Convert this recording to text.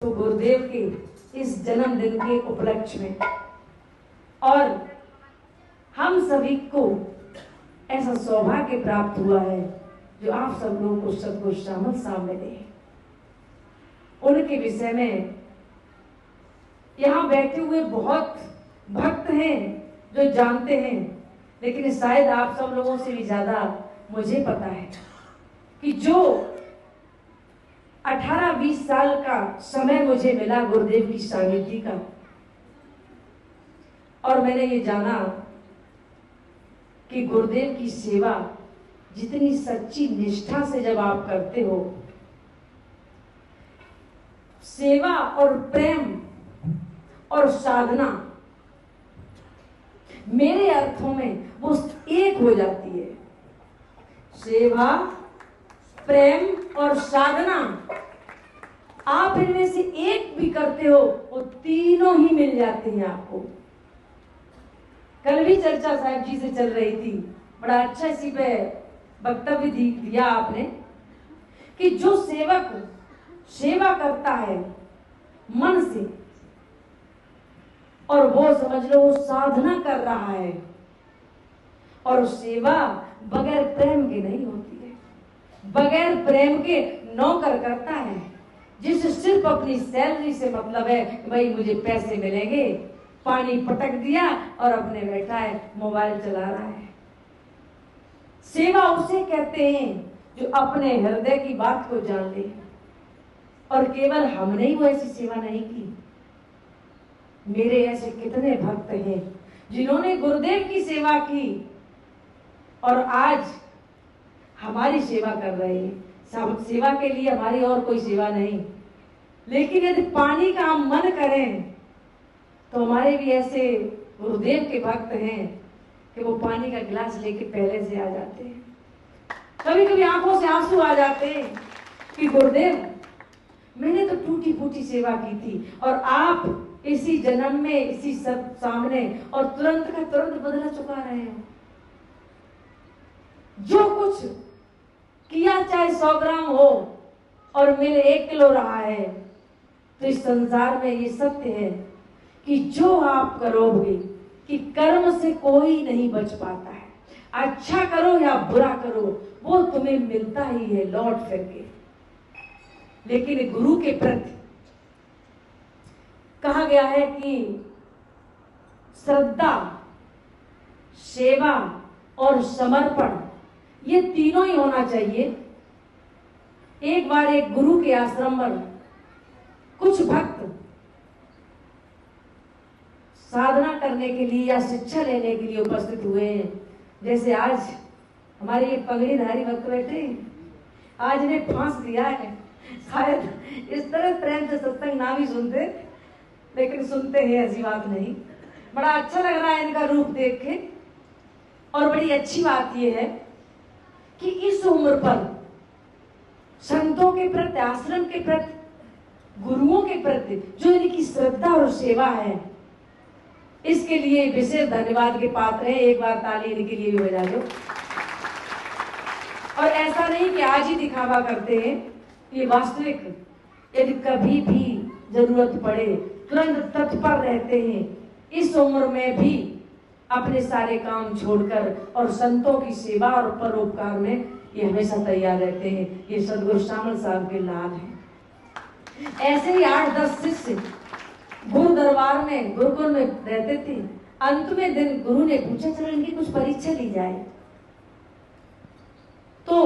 तो गुरुदेव के इस जन्मदिन के उपलक्ष्य में और हम सभी को ऐसा सौभाग्य प्राप्त हुआ है जो आप सब लोगों को सदगुरु श्यामल साहब मिले। उनके विषय में यहाँ बैठे हुए बहुत भक्त हैं जो जानते हैं, लेकिन शायद आप सब लोगों से भी ज्यादा मुझे पता है कि जो 18-20 साल का समय मुझे मिला गुरुदेव की सानिध्य का, और मैंने ये जाना कि गुरुदेव की सेवा जितनी सच्ची निष्ठा से जब आप करते हो, सेवा और प्रेम और साधना मेरे अर्थों में वो एक हो जाती है। सेवा, प्रेम और साधना, आप इनमें से एक भी करते हो वो तीनों ही मिल जाते हैं आपको। कल भी चर्चा साहब जी से चल रही थी, बड़ा अच्छा इसी पे वक्तव्य दिया आपने कि जो सेवक सेवा करता है मन से, और वो समझ लो वो साधना कर रहा है, और सेवा बगैर प्रेम के नहीं होती है, बगैर प्रेम के नौकर करता है, जिसे सिर्फ अपनी सैलरी से मतलब है कि भाई मुझे पैसे मिलेंगे, पानी पटक दिया और अपने बैठा है, मोबाइल चला रहा है। सेवा उसे कहते हैं जो अपने हृदय की बात को जान ले, और केवल हमने ही वो ऐसी सेवा नहीं की। मेरे ऐसे कितने भक्त हैं जिन्होंने गुरुदेव की सेवा की और आज हमारी सेवा कर रहे हैं। सेवा के लिए हमारी और कोई सेवा नहीं, लेकिन यदि पानी का हम मन करें तो हमारे भी ऐसे गुरुदेव के भक्त हैं कि वो पानी का गिलास लेके पहले से आ जाते हैं। कभी कभी आंखों से आंसू आ जाते हैं कि गुरुदेव मैंने तो टूटी फूटी सेवा की थी, और आप इसी जन्म में इसी सब सामने और तुरंत का तुरंत बदला चुका रहे हो। जो कुछ किया चाहे 100 ग्राम हो और मिले 1 किलो रहा है, तो इस संसार में ये सत्य है कि जो आप करोगे कि कर्म से कोई नहीं बच पाता है। अच्छा करो या बुरा करो वो तुम्हें मिलता ही है लौट फिर के। लेकिन गुरु के प्रति कहा गया है कि श्रद्धा, सेवा और समर्पण, ये तीनों ही होना चाहिए। एक बार एक गुरु के आश्रम पर कुछ भक्त साधना करने के लिए या शिक्षा लेने के लिए उपस्थित हुए हैं। जैसे आज हमारे ये पगड़ीधारी भक्त बैठे, आज ने फांस दिया है। शायद इस तरह प्रेम से सत्संग ना भी सुनते, लेकिन सुनते हैं, ऐसी बात नहीं। बड़ा अच्छा लग रहा है इनका रूप देख के, और बड़ी अच्छी बात यह है कि इस उम्र पर संतों के प्रति, आश्रम के प्रति, गुरुओं के प्रति जो इनकी श्रद्धा और सेवा है, इसके लिए विशेष धन्यवाद के पात्र हैं। एक बार ताली इनके लिए भी बजा दो। और ऐसा नहीं कि आज ही दिखावा करते हैं, ये वास्तविक, यदि कभी भी जरूरत पड़े तुरंत तत्पर रहते हैं। इस उम्र में भी अपने सारे काम छोड़कर और संतों की सेवा और परोपकार में ये हमेशा तैयार रहते हैं। ये सदगुरु श्यामल साहब के लाल हैं। ऐसे ही 8-10 शिष्य गुरु दरबार में, गुरुकुल में रहते थे। अंत में दिन गुरु ने पूछा चलो इनकी कुछ परीक्षा ली जाए।